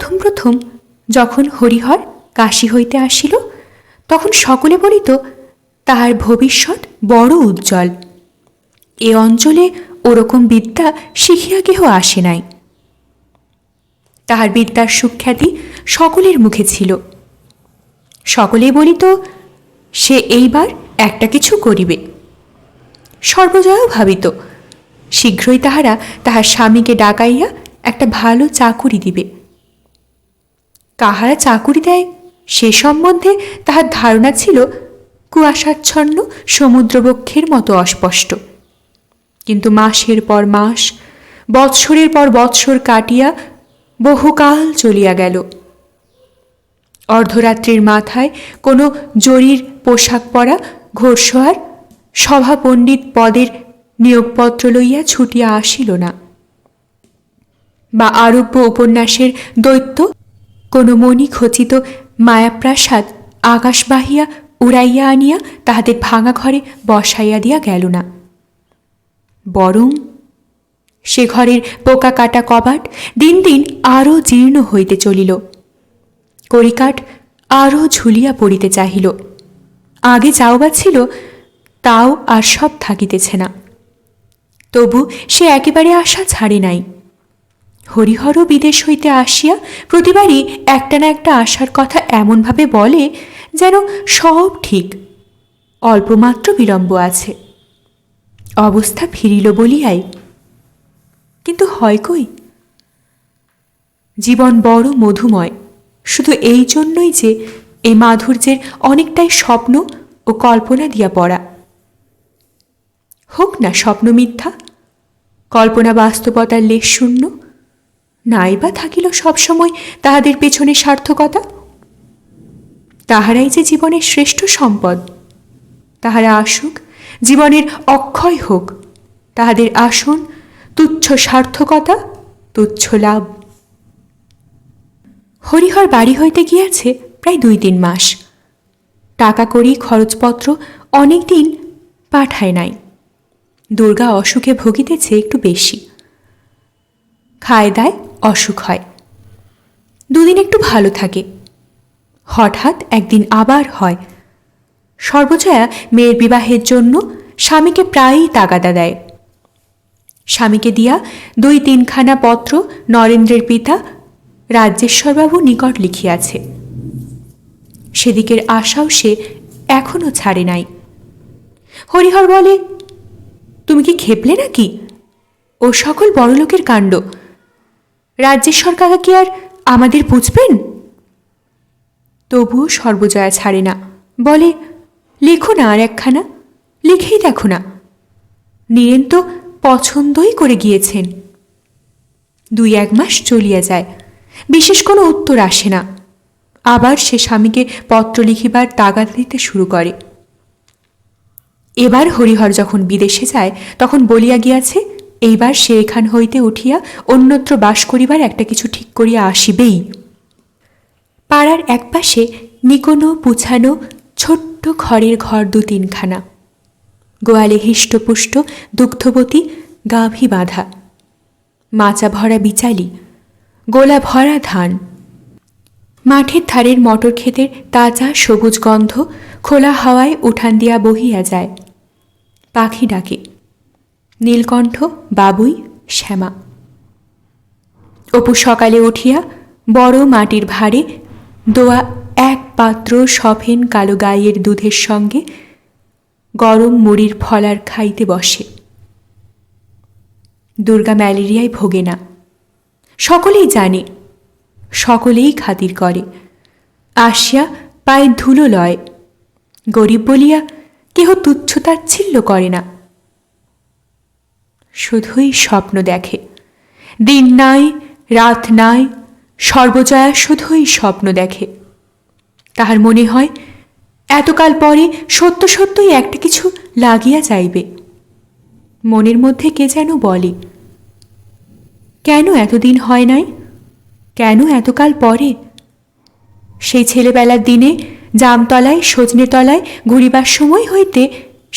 প্রথম প্রথম যখন হরিহর কাশী হইতে আসিল, তখন সকলে বলিত তাহার ভবিষ্যৎ বড় উজ্জ্বল। এ অঞ্চলে ওরকম বিদ্যা শিখিয়া কেহ আসে নাই। তাহার বিদ্যার সুখ্যাতি সকলের মুখে ছিল। সকলেই বলিত সে এইবার একটা কিছু করিবে। সর্বজয়াও ভাবিত শীঘ্রই তাহারা তাহার স্বামীকে ডাকাইয়া একটা ভালো চাকুরি দিবে। কাহারা চাকুরি দেয় সে সম্বন্ধে তাহার ধারণা ছিল কুয়াশাচ্ছন্ন সমুদ্রবক্ষের মতো অস্পষ্ট। কিন্তু মাসের পর মাস, বৎসরের পর বৎসর কাটিয়া বহুকাল চলিয়া গেল। অর্ধরাত্রির মাথায় কোনো জরির পোশাক পরা ঘোড়সওয়ার সভাপণ্ডিত পদের নিয়োগপত্র লইয়া ছুটিয়া আসিল না, বা আরব্য উপন্যাসের দৈত্য কোনো মণিখচিত মায়াপ্রাসাদ আকাশ বাহিয়া উড়াইয়া আনিয়া তাহাদের ভাঙা ঘরে বসাইয়া দিয়া গেল না। বরং সে ঘরের পোকা কাটা কবাট দিন দিন আরও জীর্ণ হইতে চলিল, কড়িকাঠ আরও ঝুলিয়া পড়িতে চাহিল। আগে যাওবা ছিল, তাও আর সব থাকিতেছে না। তবু সে একেবারে আশা ছাড়ে নাই। হরিহরও বিদেশ হইতে আসিয়া প্রতিবারই একটা না একটা আশার কথা এমনভাবে বলে যেন সব ঠিক, অল্পমাত্র বিলম্ব আছে, অবস্থা ফিরিল বলিয়াই। কিন্তু হয় কই? জীবন বড় মধুময় শুধু এই জন্যই যে এই মাধুর্যের অনেকটাই স্বপ্ন ও কল্পনা দিয়া পড়া। হোক না স্বপ্ন মিথ্যা, কল্পনা বাস্তবতার লেশ শূন্য, নাই বা থাকিল সবসময় তাহাদের পেছনে সার্থকতা। তাহারাই যে জীবনের শ্রেষ্ঠ সম্পদ। তাহারা আসুক, জীবনের অক্ষয় হোক, তাহাদের আসন তুচ্ছ সার্থকতা, তুচ্ছ লাভ। হরিহর বাড়ি হইতে গিয়াছে প্রায় 2-3 মাস। টাকা কড়ি খরচপত্র অনেক দিন পাঠায় নাই। দুর্গা অসুখে ভুগিতেছে একটু বেশি। খায় দায় অসুখ হয়, 2 দিন একটু ভালো থাকে, হঠাৎ একদিন আবার হয়। সর্বজয়া মেয়ের বিবাহের জন্য স্বামীকে প্রায়ই তাগাদা দেয়। স্বামীকে দিয়া 2-3 খানা পত্র নরেন্দ্রের পিতা রাজ্যেশ্বরবাবু নিকট লিখিয়াছে। সেদিকের আশাও সে এখনো ছাড়ে নাই। হরিহর বলে, তুমি কি খেপলে নাকি? ও সকল বড়লোকের কাণ্ড। রাজ্যেশ্বর কাকা কি আর আমাদের বুঝবেন? তবুও সর্বজয়া ছাড়ে না, বলে, লেখো না আর একখানা, লিখেই দেখো না। নীরেন তো পছন্দই করে গিয়েছেন। 2-1 মাস চলিয়া যায়, বিশেষ কোনো উত্তর আসে না। আবার সে স্বামীকে পত্র লিখিবার তাগাদা দিতে শুরু করে। এবার হরিহর যখন বিদেশে যায় তখন বলিয়া গিয়াছে এইবার সে এখান হইতে উঠিয়া অন্যত্র বাস করিবার একটা কিছু ঠিক করিয়া আসিবেই। পাড়ার একপাশে নিকোনো পুছানো ছোট্ট খড়ের ঘর 2-3 খানা, গোয়ালে হিষ্টপুষ্ট দুগ্ধবতী গাভী বাঁধা, মাচা ভরা বিচালি, গোলা ভরা ধান, মাঠের ধারের মটর ক্ষেতের তাজা সবুজ গন্ধ খোলা হাওয়ায় উঠান দিয়া বহিয়া যায়। পাখি ডাকে, নীলকণ্ঠ, বাবুই, শ্যামা। অপু সকালে উঠিয়া বড় মাটির ভাঁড়ে দোয়া 1 পাত্র সফেন কালো গাইয়ের দুধের সঙ্গে গরম মুড়ির ফলার খাইতে বসে। দুর্গা ম্যালেরিয়ায় ভোগে না, সকলেই জানে, সকলেই খাতির করে। আসিয়া পায়ে ধুলো লয়, গরিব বলিয়া কেহ তুচ্ছতাচ্ছিল্য করে না। শুধুই স্বপ্ন দেখে, দিন নাই রাত নাই, সর্বজয়া শুধুই স্বপ্ন দেখে। তাহার মনে হয় এতকাল পরে সত্য সত্যই একটা কিছু লাগিয়া যাইবে। মনের মধ্যে কে যেন বলে, কেন এতদিন হয় নাই, কেন এতকাল পরে? সেই ছেলেবেলার দিনে জামতলায় সজনে তলায় ঘুরিবার সময় হইতে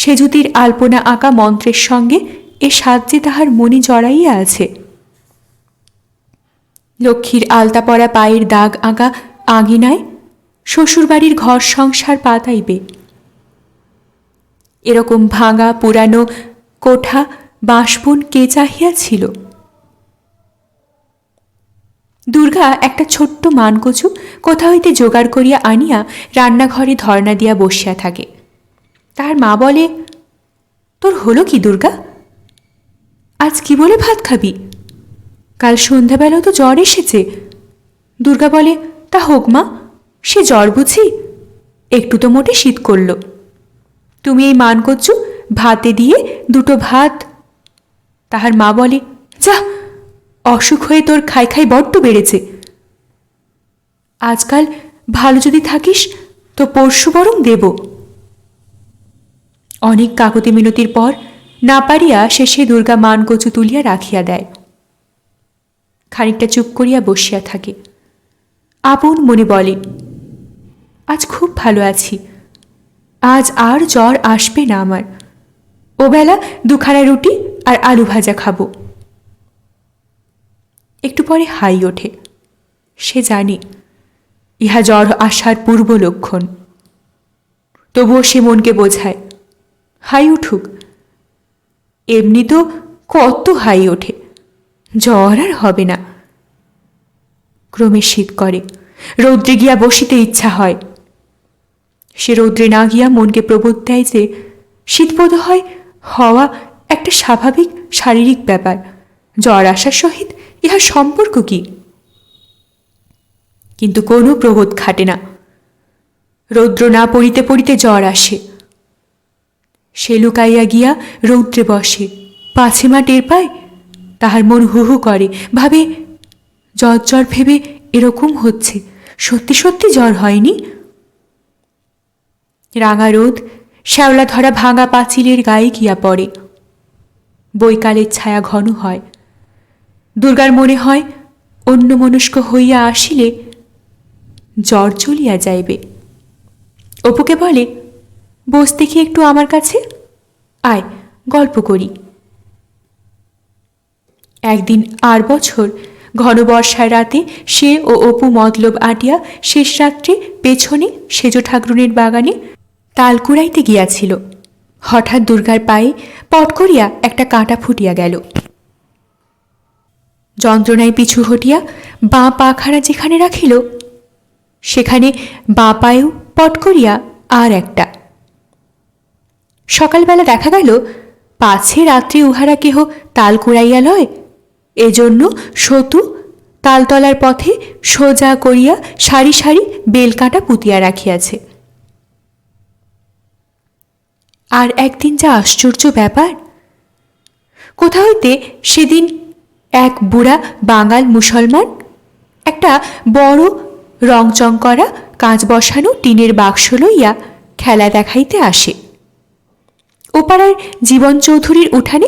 সেজুতির আলপনা আঁকা মন্ত্রের সঙ্গে এ সাজ যে তাহার মনে জড়াইয়া আছে। লক্ষ্মীর আলতা পরা পায়ের দাগ আঁকা আঙিনায় শ্বশুরবাড়ির ঘর সংসার পাতাইবে। এরকম ভাঙা পুরানো কোঠা বাঁশবন কে চাহিয়াছিল? দুর্গা একটা ছোট্ট মানকচু কোথা হইতে জোগাড় করিয়া আনিয়া রান্নাঘরে ধর্না দিয়া বসিয়া থাকে। তার মা বলে, তোর হলো কি দুর্গা? আজ কি বলে ভাত খাবি? কাল সন্ধ্যাবেলাও তো জ্বর এসেছে। দুর্গা বলে, তা হোক মা, সে জ্বর বুঝি, একটু তো মোটে শীত করল। তুমি এই মানকচু ভাতে দিয়ে দুটো ভাত। তাহার মা বলে, যা, অসুখ হয়ে তোর খাই খাই বড্ড বেড়েছে। আজকাল ভালো যদি থাকিস তো পরশু বরং দেব। অনেক কাকুতি মিনতির পর না পারিয়া শেষে দুর্গা মানকচু তুলিয়া রাখিয়া দেয়। খানিকটা চুপ করিয়া বসিয়া থাকে। আপন মনে বলে, আজ খুব ভালো আছি, আজ আর জ্বর আসবে না আমার। ওবেলা দুখানা রুটি আর আলু ভাজা খাবো। একটু পরে হাই ওঠে। সে জানে ইহা জ্বর আসার পূর্ব লক্ষণ। তবুও সে মনকে বোঝায়, হাই উঠুক, এমনি তো কত হাই ওঠে, জ্বর আর হবে না। ক্রমে শীত করে, রৌদ্রে গিয়া বসিতে ইচ্ছা হয়। সে রৌদ্রে না গিয়া মনকে প্রবোধ দেয় যে শীতবোধ হয় হওয়া একটা স্বাভাবিক শারীরিক ব্যাপার, জ্বর আসার সহিত ইহার সম্পর্ক কি? কিন্তু কোনো প্রবোধ খাটে না। রৌদ্র না পড়িতে পড়িতে জ্বর আসে। সে লুকাইয়া গিয়া রৌদ্রে বসে, পাছে মা টের পায়। তাহার মন হু হু করে, ভাবে জ্বর জ্বর ভেবে এরকম হচ্ছে, সত্যি সত্যি জ্বর হয়নি। রাঙা রোদ শ্যাওলা ধরা ভাঙা পাঁচিলের গায়ে গিয়া পড়ে। বৈকালের ছায়া ঘন হয়। দুর্গার মনে হয় অন্যমনস্ক হইয়া আসিলে জ্বর চলিয়া যাইবে। অপুকে বলে, বস দেখি একটু আমার কাছে, আয় গল্প করি। একদিন আর বছর ঘন বর্ষার রাতে সে ও অপু মতলব আটিয়া শেষ রাত্রে পেছনে সেজ ঠাকরুনের বাগানে তাল কুড়াইতে গিয়াছিল। হঠাৎ দুর্গার পায়ে পট করিয়া একটা কাঁটা ফুটিয়া গেল। যন্ত্রণায় পিছু হটিয়া বাঁ পাখানা যেখানে রাখিল সেখানে বাঁ পায়েও পট করিয়া আর একটা। সকালবেলা দেখা গেল পাছে রাত্রে উহারা কেহ তাল কুড়াইয়া লয়, এজন্য সতু তালতলার পথে সোজা করিয়া সারি সারি বেলকাঁটা পুঁতিয়া রাখিয়াছে। আর একদিন যা আশ্চর্য ব্যাপার, কোথা হইতে সেদিন এক বুড়া বাঙাল মুসলমান একটা বড় রংচং করা কাঁচ বসানো টিনের বাক্স লইয়া খেলা দেখাইতে আসে। ওপাড়ার জীবন চৌধুরীর উঠানে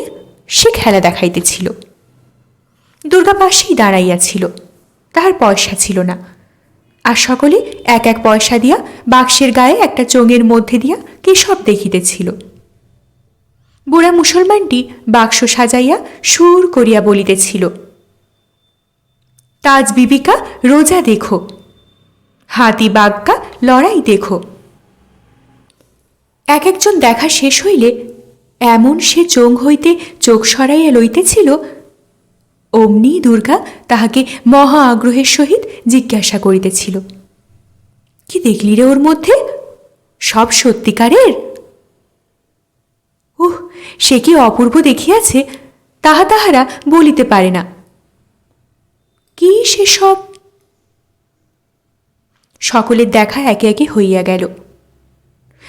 সে খেলা দেখাইতেছিল। দুর্গা পাশেই দাঁড়াইয়াছিল। তাহার পয়সা ছিল না, আর সকলে এক এক পয়সা দিয়া বাক্সের গায়ে একটা চোঙের মধ্যে দিয়া কি সব দেখিতেছিল। বুড়া মুসলমানটি বাক্স সাজাইয়া সুর করিয়া বলিতেছিল, তাজ বিবিকা রোজা দেখো, হাতি বাগ্কা লড়াই দেখো। এক একজন দেখা শেষ হইলে এমন সে চোঙ হইতে চোখ সরাইয়া লইতেছিল, অমনি দুর্গা তাহাকে মহা আগ্রহের সহিত জিজ্ঞাসা করিতেছিল, কি দেখলি রে ওর মধ্যে? সব সত্যিকারের? উহ, সে কি অপূর্ব দেখিয়াছে, তাহা তাহারা বলিতে পারে না। কি সে সব? সকলের দেখা একে একে হইয়া গেল।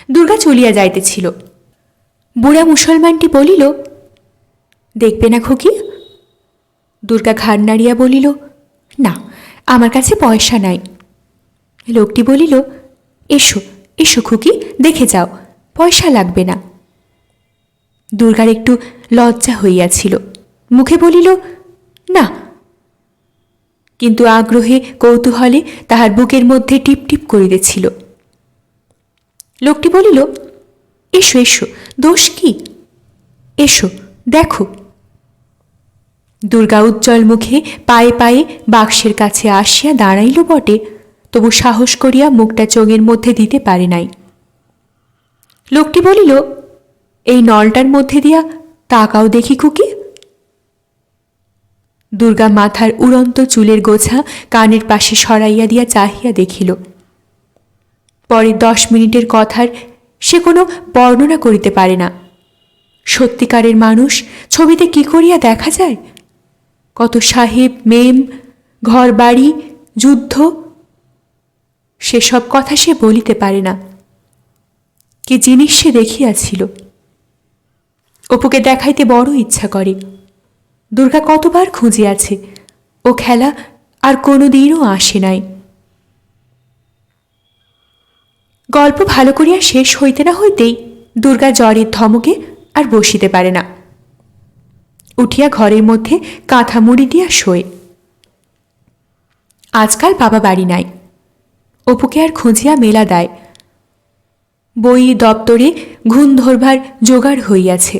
দুর্গা চলিয়া যাইতেছিল। বুড়া মুসলমানটি বলিল, দেখবে না খুকি? দুর্গা ঘাড় নাড়িয়া বলিল, না, আমার কাছে পয়সা নাই। লোকটি বলিল, এসো এসো খুকি, দেখে যাও, পয়সা লাগবে না। দুর্গার একটু লজ্জা হইয়াছিল, মুখে বলিল, না, কিন্তু আগ্রহে কৌতূহলে তাহার বুকের মধ্যে টিপ টিপ করিতেছিল। লোকটি বলিল, এসো এসো, দোষ কি? এসো দেখো। দুর্গা উজ্জ্বল মুখে পায়ে পায়ে বাক্সের কাছে আসিয়া দাঁড়াইল বটে, তবু সাহস করিয়া মুখটা চোঙের মধ্যে দিতে পারে নাই। লোকটি বলিল, এই নলটার মধ্যে দিয়া তাকাও দেখি খুকি। দুর্গা মাথার উড়ন্ত চুলের গোছা কানের পাশে সরাইয়া দিয়া চাহিয়া দেখিল। পরের 10 মিনিটের কথার সে কোনো বর্ণনা করিতে পারে না। সত্যিকারের মানুষ ছবিতে কি করিয়া দেখা যায়? কত সাহেব মেম, ঘর বাড়ি, যুদ্ধ, সেসব কথা সে বলিতে পারে না। কি জিনিস সে দেখিয়াছিল। অপুকে দেখাইতে বড় ইচ্ছা করে। দুর্গা কতবার খুঁজিয়াছে, ও খেলা আর কোনোদিনও আসে নাই। গল্প ভালো করিয়া শেষ হইতে না হইতেই দুর্গা জ্বরের ধমকে আর বসিতে পারে না। উঠিয়া ঘরের মধ্যে কাঁথা মুড়ি দিয়া শোয়। আজকাল বাবা বাড়ি নাই। অপুকে আর খুঁজিয়া মেলা দেয়। বই দপ্তরে ঘুণ ধরবার জোগাড় হইয়াছে।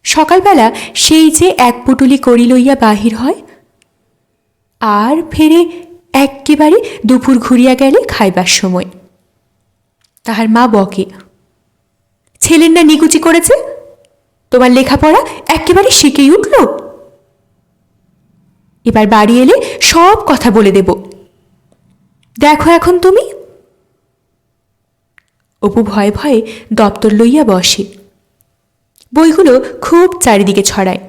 সকালবেলা সেই যে এক পুটুলি করি লইয়া বাহির হয়, আর ফেরে একেবারে দুপুর ঘুরিয়া গেলে খাইবার সময়। তাহার মা বকে, ছেলের না নিকুচি করেছে, তোমার লেখাপড়া একেবারে শিখেই উঠল। এবার বাড়ি এলে সব কথা বলে দেব, দেখো এখন তুমি। অপু ভয়ে ভয়ে দপ্তর লইয়া বসে। বইগুলো খুব চারিদিকে ছড়ায়।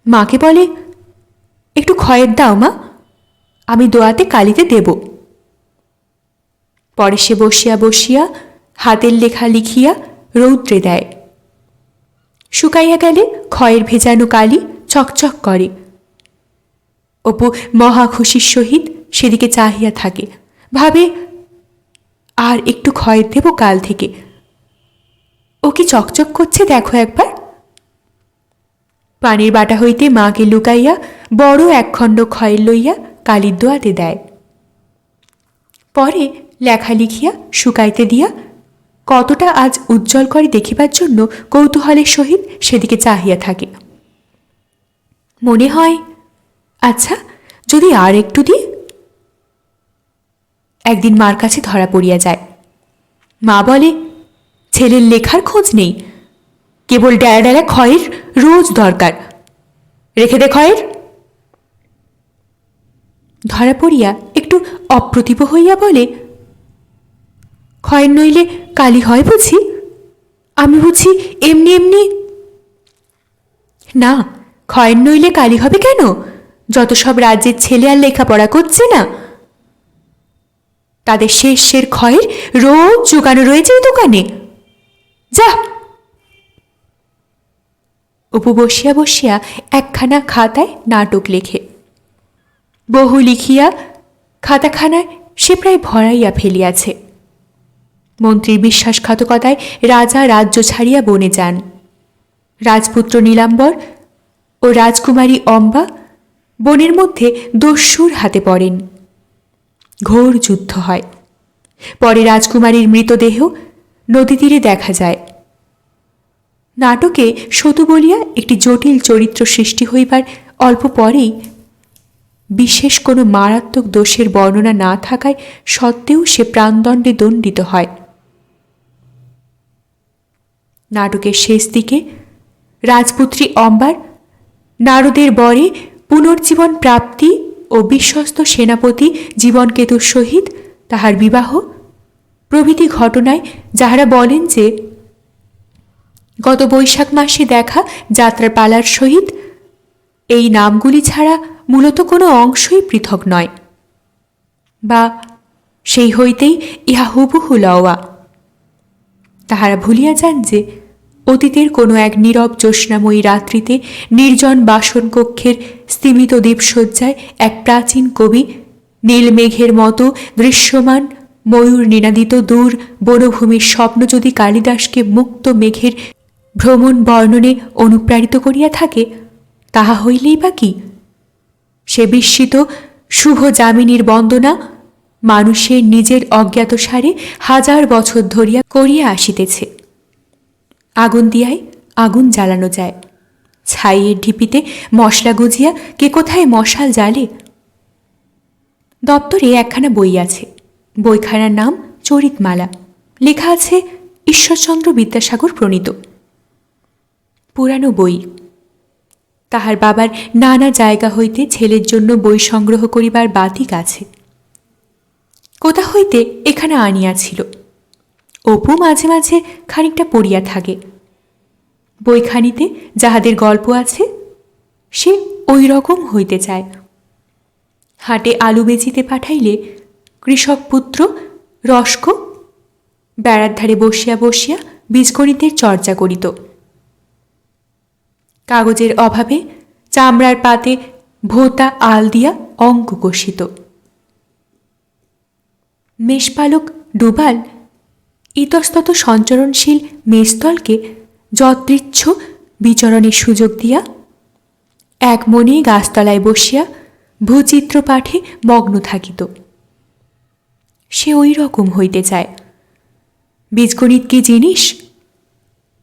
মাকে বলে, একটু খয়ের দাও মা, আমি দোয়াতে কালিতে দেব। পরে সে বসিয়া বসিয়া হাতের লেখা লিখিয়া রৌদ্রে দেয়। শুকাইয়া গেলে খয়ের ভেজানো কালি চকচক করে। অপু মহা খুশির সহিত সেদিকে চাহিয়া থাকে, ভাবে আর একটু খয়ের দেব কাল থেকে। ও কি চকচক করছে দেখো একবার। পানির বাটা হইতে মাকে লুকাইয়া বড় একখণ্ড খয়ের লইয়া কালির দোয়াতে দেয়। পরে লেখা লিখিয়া শুকাইতে দিয়া কতটা আজ উজ্জ্বল করে দেখিবার জন্য কৌতূহলের সহিত সেদিকে চাহিয়া থাকে। মনে হয়, আচ্ছা যদি আর একটু দিই। একদিন মার কাছে ধরা পড়িয়া যায়। মা বলে, ছেলের লেখার খোঁজ নেই, কেবল ডেলা ডেলা খয়ের রোজ দরকার, রেখে দে খয়ের। ধরা পড়িয়া একটু অপ্রতিভ হইয়া বলে, খয়ের নইলে কালি হয় বুঝি? আমি বুঝি এমনি এমনি। না, খয়ের নইলে কালি হবে কেন? যত সব রাজ্যের ছেলে আর লেখাপড়া করছে না, তাদের শেষের খয়ের রোজ জোগানো রয়েছে দোকানে। যা। অপু বসিয়া বসিয়া একখানা খাতায় নাটক লেখে। বহু লিখিয়া খাতাখানায় সে প্রায় ভরাইয়া ফেলিয়াছে। মন্ত্রীর বিশ্বাসঘাতকতায় রাজা রাজ্য ছাড়িয়া বনে যান। রাজপুত্র নীলাম্বর ও রাজকুমারী অম্বা বনের মধ্যে দস্যুর হাতে পড়েন। ঘোর যুদ্ধ হয়। পরে রাজকুমারীর মৃতদেহ নদী তীরে দেখা যায়। নাটকে সতু বলিয়া একটি জটিল চরিত্র সৃষ্টি হইবার অল্প পরেই বিশেষ কোনো মারাত্মক দোষের বর্ণনা না থাকায় সত্ত্বেও সে প্রাণদণ্ডে দণ্ডিত হয়। নাটকের শেষ দিকে রাজপুত্রী অম্বার নারদের বরে পুনর্জীবন প্রাপ্তি ও বিশ্বস্ত সেনাপতি জীবনকেতুর সহিত তাহার বিবাহ প্রভৃতি ঘটনায় যাহারা বলেন যে গত বৈশাখ মাসে দেখা যাত্রার পালার সহিত এই নামগুলি ছাড়া মূলত কোনো অংশই পৃথক নয়, বা সেই হইতেই ইহা হুবহু লওয়া। তাহারা ভুলিয়া যান যে অতীতের কোনো এক নীরব জ্যোৎস্নাময়ী রাত্রিতে নির্জন বাসন কক্ষের স্তিমিত দ্বীপসজ্জায় এক প্রাচীন কবি নীলমেঘের মতো দৃশ্যমান ময়ূর নিনাদিত দূর বনভূমির স্বপ্ন যদি কালিদাসকে মুক্ত মেঘের ভ্রমণ বর্ণনে অনুপ্রাণিত করিয়া থাকে, তাহা হইলেই বা কি? সে বিস্মিত শুভ যামিনীর বন্দনা মানুষের নিজের অজ্ঞাতসারে হাজার বছর ধরিয়া করিয়া আসিতেছে। আগুন দিয়াই আগুন জ্বালানো যায়, ছাইয়ের ঢিপিতে মশলা গুজিয়া কে কোথায় মশাল জ্বালে। দপ্তরে একখানা বই আছে, বইখানার নাম চরিতমালা, লেখা আছে ঈশ্বরচন্দ্র বিদ্যাসাগর প্রণীত। পুরানো বই। তাহার বাবার নানা জায়গা হইতে ছেলের জন্য বই সংগ্রহ করিবার বাতিক আছে। কোথা হইতে এখানে আনিয়াছিল। অপু মাঝে মাঝে খানিকটা পড়িয়া থাকে। বইখানিতে যাহাদের গল্প আছে সে ওই রকম হইতে চায়। হাটে আলু বেচিতে পাঠাইলে কৃষক পুত্র রস্ক বেড়ার ধারে বসিয়া বসিয়া বীজগণিতের চর্চা করিত। কাগজের অভাবে চামড়ার পাতে ভোঁতা আল দিয়া অঙ্ক কষিত। মেষপালক ডুবাল ইতস্তত সঞ্চরণশীল মেষদলকে যদৃচ্ছ বিচরণের সুযোগ দিয়া এক মনে গাছতলায় বসিয়া ভূচিত্র পাঠে মগ্ন থাকিত। সে ওই রকম হইতে চায়। বীজগণিত কি জিনিস?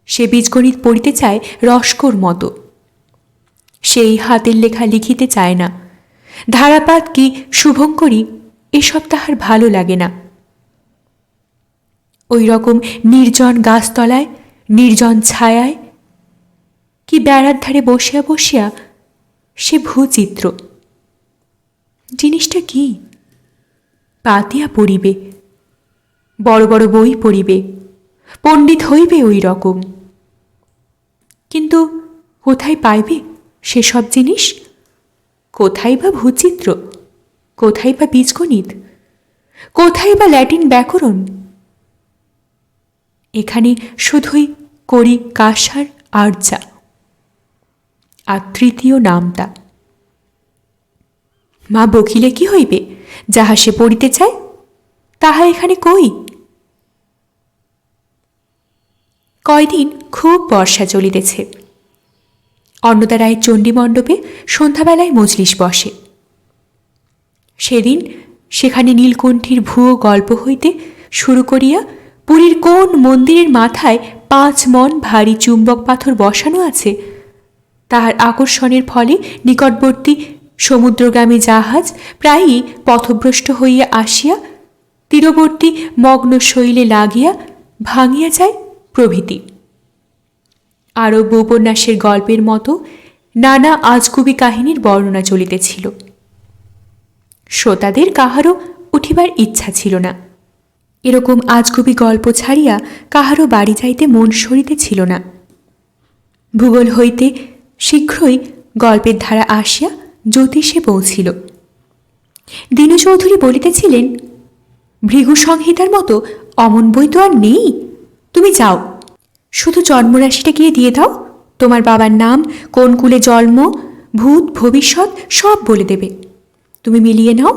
সে বীজগণিত পড়িতে চায় রস্কর মতো। সেই হাতের লেখা লিখিতে চায় না। ধারাপাত কি শুভঙ্করী এসব তাহার ভালো লাগে না। ওই রকম নির্জন গাছতলায় নির্জন ছায়ায় কি বেড়ার ধারে বসিয়া বসিয়া সে ভূচিত্র। জিনিসটা কি? পাতিয়া পড়িবে, বড় বড় বই পড়িবে, পণ্ডিত হইবে ওই রকম। কিন্তু কোথায় পাইবে সেসব জিনিস? কোথায় বা ভূচিত্র? কোথায় বা বীজগণিত? কোথায় বা ল্যাটিন ব্যাকরণ? এখানে শুধুই করি কাঁসার আর্যা আর তৃতীয় নামটা। মা বকিলে কি হইবে? যাহা সে পড়িতে চায় তাহা এখানে কই? কয়দিন খুব বর্ষা চলিতেছে। অন্নদা রায়ের চণ্ডীমণ্ডপে সন্ধ্যাবেলায় মজলিস বসে। সেদিন সেখানে নীলকণ্ঠীর ভুয়ো গল্প হইতে শুরু করিয়া পুরীর কোন মন্দিরের মাথায় 5 মণ ভারী চুম্বক পাথর বসানো আছে তাহার আকর্ষণের ফলে নিকটবর্তী সমুদ্রগামী জাহাজ প্রায়ই পথভ্রষ্ট হইয়া আসিয়া তীরবর্তী মগ্ন শৈলে লাগিয়া ভাঙিয়া যায় প্রভৃতি। আরব উপন্যাসের গল্পের মতো নানা আজগুবি কাহিনীর বর্ণনা চলিতেছিল। শ্রোতাদের কাহারও উঠিবার ইচ্ছা ছিল না। এরকম আজগুবি গল্প ছাড়িয়া কাহারও বাড়ি যাইতে মন সরিতেছিল না। ভূগোল হইতে শীঘ্রই গল্পের ধারা আসিয়া জ্যোতিষে পৌঁছিল। দীনু চৌধুরী বলিতেছিলেন, ভৃগু সংহিতার মতো অমন বই তো আর নেই। তুমি যাও, শুধু জন্মরাশিটা গিয়ে দিয়ে দাও। তোমার বাবার নাম, কোন কুলে জন্ম, ভূত ভবিষ্যৎ সব বলে দেবে। তুমি মিলিয়ে নাও।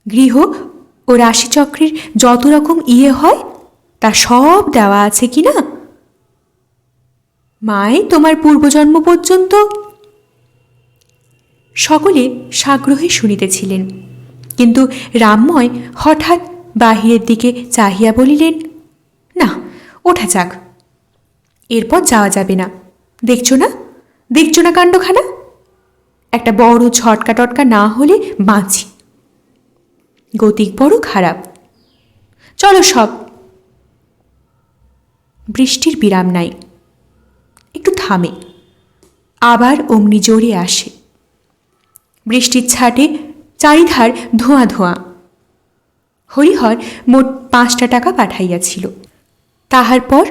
গৃহ ও রাশিচক্রের যত রকম হয় তা সব দেওয়া আছে কি না? মায় তোমার পূর্বজন্ম পর্যন্ত। সকলে সাগ্রহে শুনিতেছিলেন, কিন্তু রামময় হঠাৎ বাহিরের দিকে চাহিয়া বলিলেন, না, ওঠা যাক, এরপর যাওয়া যাবে না। দেখছো না কাণ্ডখানা? একটা বড় ঝটকা টটকা না হলে বাঁচি। গতিক বড় খারাপ। চলো সব। বৃষ্টির বিরাম নাই, একটু থামে, আবার অমনি জোরে আসে। বৃষ্টির ছাটে চারিধার ধোঁয়া ধোঁয়া। হরিহর মোট 5টা টাকা পাঠাইয়াছিল। তাহার পর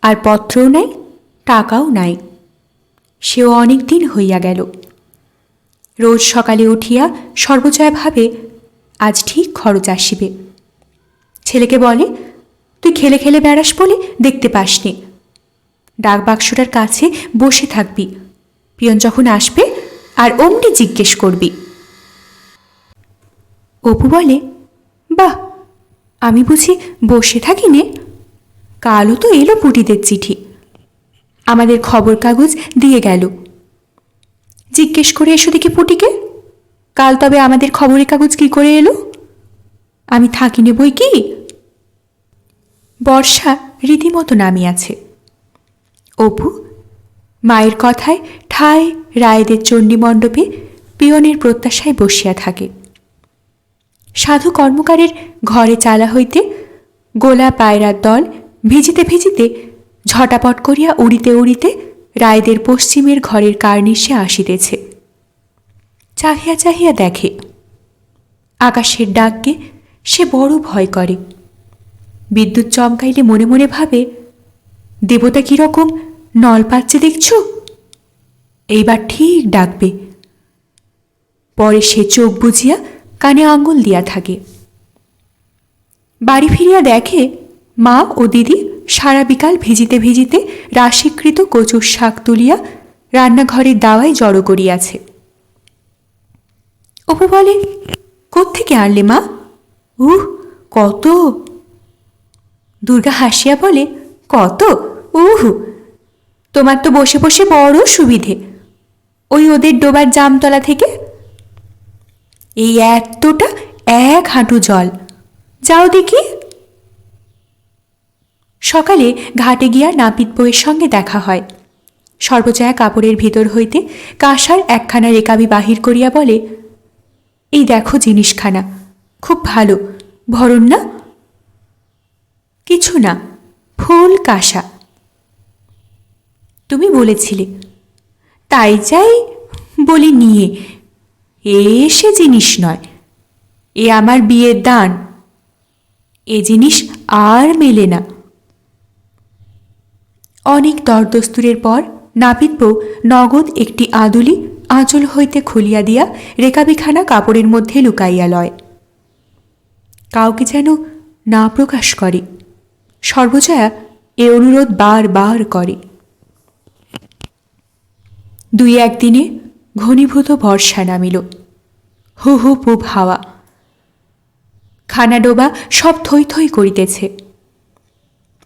আর পত্রও নাই, টাকাও নাই। সেও অনেক দিন হইয়া গেল। রোজ সকালে উঠিয়া সর্বজয়া ভাবে আজ ঠিক খরচ আসিবে। ছেলেকে বলে, তুই খেলে খেলে বেড়াস বলে দেখতে পাসনি। ডাকবাক্সটার কাছে বসে থাকবি, পিয়ন যখন আসবে আর অমনি জিজ্ঞেস করবি। অপু বলে, বাহ, আমি বুঝি বসে থাকি নে? কালও তো এলো পুটিদের চিঠি, আমাদের খবর কাগজ দিয়ে গেল। জিজ্ঞেস করে এসো দেখি পুটিকে, কাল তবে আমাদের খবরের কাগজ কি করে এলো? আমি থাকি নে বই কি? বর্ষা রীতিমতো নামিয়াছে। অপু মায়ের কথায় ঠায় রায়েদের চণ্ডীমণ্ডপে পিয়নের প্রত্যাশায় বসিয়া থাকে। সাধু কর্মকারের ঘরে চালা হইতে গোলা পায়রার দল ভিজিতে ভিজিতে ঝটাপট করিয়া উড়িতে উড়িতে রায়দের পশ্চিমের ঘরের কার্নিশে আসিতেছে। চাহিয়া চাহিয়া দেখে, আকাশের ডাককে সে বড় ভয় করে। বিদ্যুৎ চমকাইলে মনে মনে ভাবে, দেবতা কিরকম নল পাচ্ছে দেখছ, এইবার ঠিক ডাকবে। পরে সে চোখ বুঝিয়া কানে আঙ্গুল দিয়া থাকে। বাড়ি ফিরিয়া দেখে মা ও দিদি সারা বিকাল ভিজিতে ভিজিতে রাশিকৃত কচুর শাক তুলিয়া রান্নাঘরের দাওয়ায় জড়ো করিয়াছে। অপু বলে, কোত্থেকে আনলে মা? কত। দুর্গা হাসিয়া বলে, কত? তোমার তো বসে বসে বড় সুবিধে, ওই ওদের ডোবার জামতলা থেকে। এই এতটা, এক হাঁটু জল, যাও দেখি। সকালে ঘাটে গিয়া নাপিত বউয়ের সঙ্গে দেখা হয়। সর্বজয়া কাপড়ের ভিতর হইতে কাঁসার একখানা রেকাবি বাহির করিয়া বলে, এই দেখো জিনিসখানা, খুব ভালো, ভরণ না? কিছু না, ফুল কাঁসা। তুমি বলেছিলে, তাই যাই বলি নিয়ে। সে জিনিস নয়, এ আমার বিয়ের দান, এ জিনিস আর মেলে না। অনেক দরদস্তুরের পর নাপিত বউ নগদ একটি আদুলি আঁচল হইতে খুলিয়া দিয়া রেকাবিখানা কাপড়ের মধ্যে লুকাইয়া লয়। কাউকে যেন না প্রকাশ করে। সর্বজয়া এ অনুরোধ বার করে। দুই একদিনে ঘনীভূত বর্ষা নামিল। হু হু পুব হাওয়া, খানাডোবা সব থই থই করিতেছে।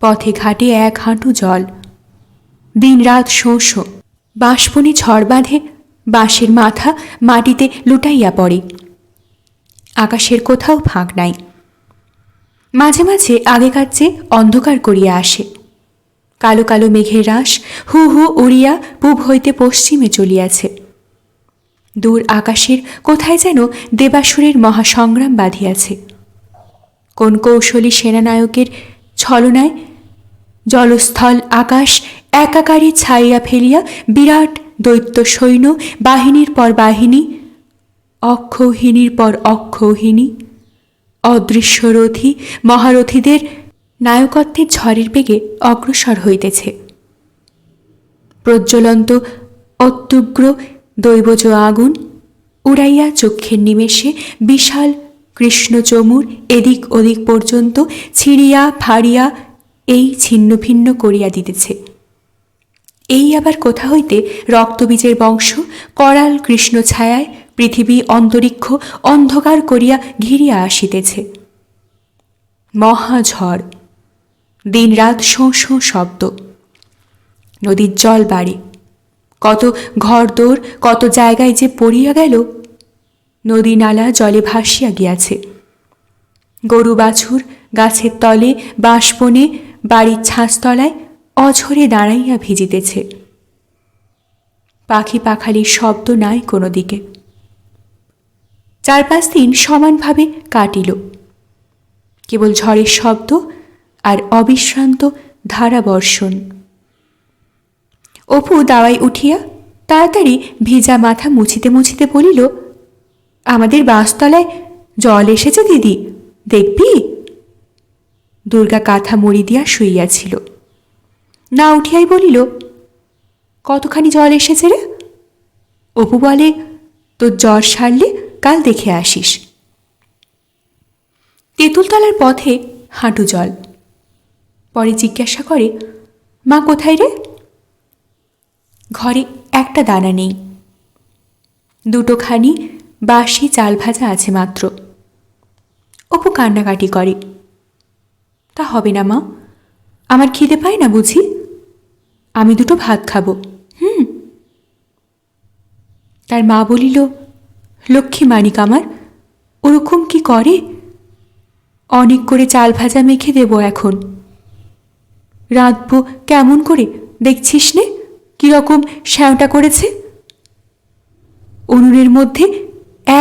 পথে ঘাটে এক হাঁটু জল। দিন রাত শোঁ শোঁ। বাঁশবনে ঝড় বাঁধে, বাঁশের মাথা মাটিতে লুটাইয়া পড়ে। আকাশের কোথাও ফাঁক নাই। মাঝে মাঝে আগেকার চেয়ে অন্ধকার করিয়া আসে। কালো কালো মেঘের রাশ হু হু উড়িয়া পূব হইতে পশ্চিমে চলিয়াছে। দূর আকাশের কোথায় যেন দেবাসুরের মহাসংগ্রাম বাঁধিয়াছে। কোন কৌশলী সেনানায়কের ছলনায় জলস্থল আকাশ একাকারে ছাইয়া ফেলিয়া বিরাট দৈত্য সৈন্য, বাহিনীর পর বাহিনী, অক্ষৌহিনীর পর অক্ষৌহিনী, অদৃশ্যরথী মহারথীদের নায়কত্বের ঝড়ের বেগে অগ্রসর হইতেছে। প্রজ্বলন্ত অত্যুগ্র দৈবজ আগুন উড়াইয়া চক্ষের নিমেষে বিশাল কৃষ্ণচমুর এদিক ওদিক পর্যন্ত ছিঁড়িয়া ফাড়িয়া এই ছিন্ন ভিন্ন করিয়া দিতেছে। এই আবার কোথা হইতে রক্তবীজের বংশ করাল কৃষ্ণ ছায়ায় পৃথিবী অন্তরিক্ষ অন্ধকার করিয়া ঘিরিয়া আসিতেছে। মহাঝড়, দিন রাত শোঁ শোঁ শব্দ। নদীর জল বাড়ে। কত ঘরদোর, কত জায়গায় যে পড়িয়া গেল। নদী নালা জলে ভাসিয়া গিয়াছে। গরু বাছুর গাছের তলে, বাঁশবনে, বাড়ির ছাঁচতলায় অঝরে দাঁড়াইয়া ভিজিতেছে। পাখি পাখালির শব্দ নাই কোনো দিকে। 4-5 দিন সমানভাবে কাটিল। কেবল ঝড়ের শব্দ আর অবিশ্রান্ত ধারাবর্ষণ। অপু দাওয়ায় উঠিয়া তাড়াতাড়ি ভিজা মাথা মুছিতে মুছিতে বলিল, আমাদের বাঁশতলায় জল এসেছে দিদি, দেখবি? দুর্গা কাঁথা মুড়ি দিয়া শুইয়াছিল। না উঠিয়াই বলিল, কতখানি জল এসেছে রে? অপু বলে, তোর জ্বর সারলে কাল দেখে আসিস। তেঁতুলতলার পথে হাঁটু জল। পরে জিজ্ঞাসা করে, মা কোথায় রে? ঘরে একটা দানা নেই। 2খানি বাসি চাল ভাজা আছে মাত্র। অপু কান্নাকাটি করে। তা হবে না মা, আমার খিদে পায় না বুঝি? আমি 2 ভাত খাবো। তার মা বলিল, লক্ষ্মী মানিক আমার, ওরকম কি করে? অনেক করে চাল ভাজা মেখে দেব এখন। রাঁধবো কেমন করে দেখছিস নে, কিরকম শ্যাওটা করেছে। উনুনের মধ্যে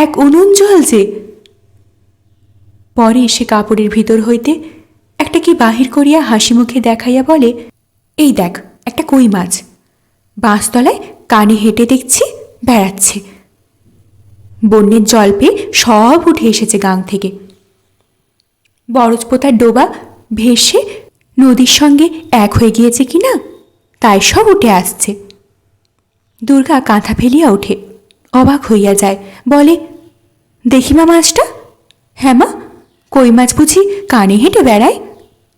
এক উনুন জ্বলছে। পরে সে কাপড়ের ভিতর হইতে একটা কি বাহির করিয়া হাসি মুখে দেখাইয়া বলে, এই দেখ একটা কই মাছ, বাঁশতলায় কানে হেঁটে দেখছি বেড়াচ্ছে। বন্যের জল পেয়ে সব উঠে এসেছে গাং থেকে। বরজপোতার ডোবা ভেসে নদীর সঙ্গে এক হয়ে গিয়েছে কি না, তাই সব উঠে আসছে। দুর্গা কাঁথা ফেলিয়া ওঠে, অবাক হইয়া যায়, বলে, দেখি মা মাছটা। হ্যাঁ মা, কই মাছ বুঝি কানে হেঁটে বেড়ায়,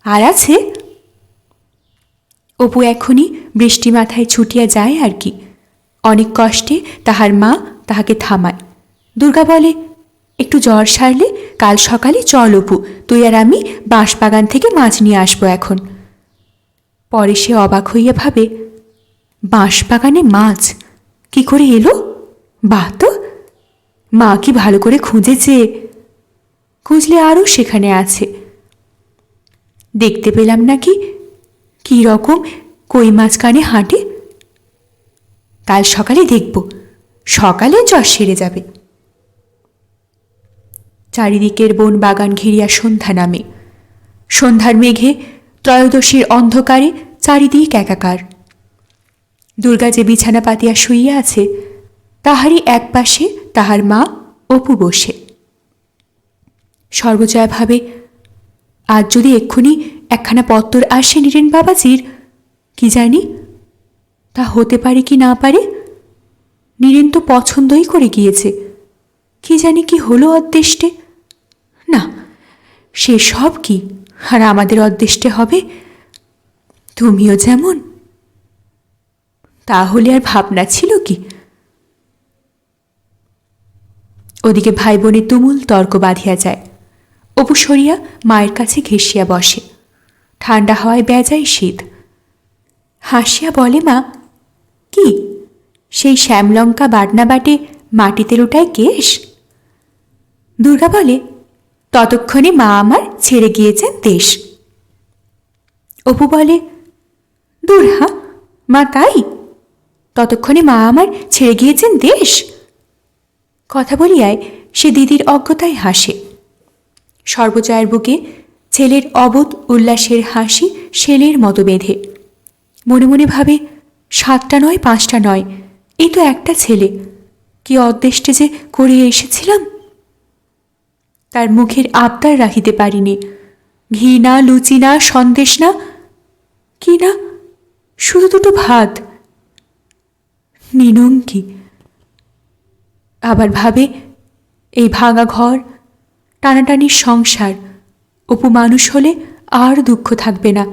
আর আছে। অপু এখনই বৃষ্টি মাথায় ছুটিয়া যায় আর কি। অনেক কষ্টে তাহার মা তাহাকে থামায়। দুর্গা বলে, একটু জ্বর সারলে কাল সকালে চল অপু, তুই আর আমি বাঁশবাগান থেকে মাছ নিয়ে আসবো এখন। পরে সে অবাক হইয়া ভাবে, বাঁশবাগানে মাছ কি করে এলো? বাহ তো, মা কি ভালো করে খুঁজেছে। খুঁজলে আরও সেখানে আছে। দেখতে পেলাম নাকি কি রকম কই মাছ কানে হাঁটে। কাল সকালে দেখব, সকালে জ্বর সেরে যাবে। চারিদিকের বন বাগান ঘিরিয়া সন্ধ্যা নামে। সন্ধ্যার মেঘে ত্রয়োদশীর অন্ধকারে চারিদিক একাকার। দুর্গা যে বিছানা পাতিয়া শুইয়া আছে, তাহারই এক পাশে তাহার মা অপু বসে। সর্বজয়া ভাবে, আজ যদি এক্ষুনি একখানা পত্তর আসে নীরেন বাবাজির, কি জানি তা হতে পারে কি না পারে। নীরেন তো পছন্দই করে গিয়েছে, কি জানি কি হলো অদৃষ্টে। না, সে সব কি আর আমাদের অদৃষ্টে হবে। তুমিও যেমন, তাহলে আর ভাবনা ছিল কি। ওদিকে ভাই বোনের তুমুল তর্ক বাঁধিয়া যায়। অপু সরিয়া মায়ের কাছে ঘেঁষিয়া বসে। ঠান্ডা হাওয়ায় বেজায় শীত। হাসিয়া বলে, মা কি সেই শ্যামলঙ্কা বাটনা বাটে মাটিতে লোটায় কেশ? দুর্গা বলে, ততক্ষণে মা আমার ছেড়ে গিয়েছেন দেশ। অপু বলে, দূর হা মা, তাই? ততক্ষণে মা আমার ছেড়ে গিয়েছেন দেশ? কথা বলিয়ায় সে দিদির অজ্ঞতায় হাসে। সর্বজয়ার বুকে ছেলের অবোধ উল্লাসের হাসি শেলের মতো বেঁধে। মনে মনে ভাবে, 7টা নয় 5টা নয়, এই তো একটা ছেলে, কি অদৃষ্টে যে করিয়া এসেছিলাম। তার মুখের আবদার রাখিতে পারিনি। ঘি না, লুচি না, সন্দেশ না, কি না, শুধু দুটো ভাত। নিনঙ্কি। আবার ভাবে, এই ভাঙা ঘর, টানাটানির সংসার, অপু মানুষ হলে আর দুঃখ থাকবে না।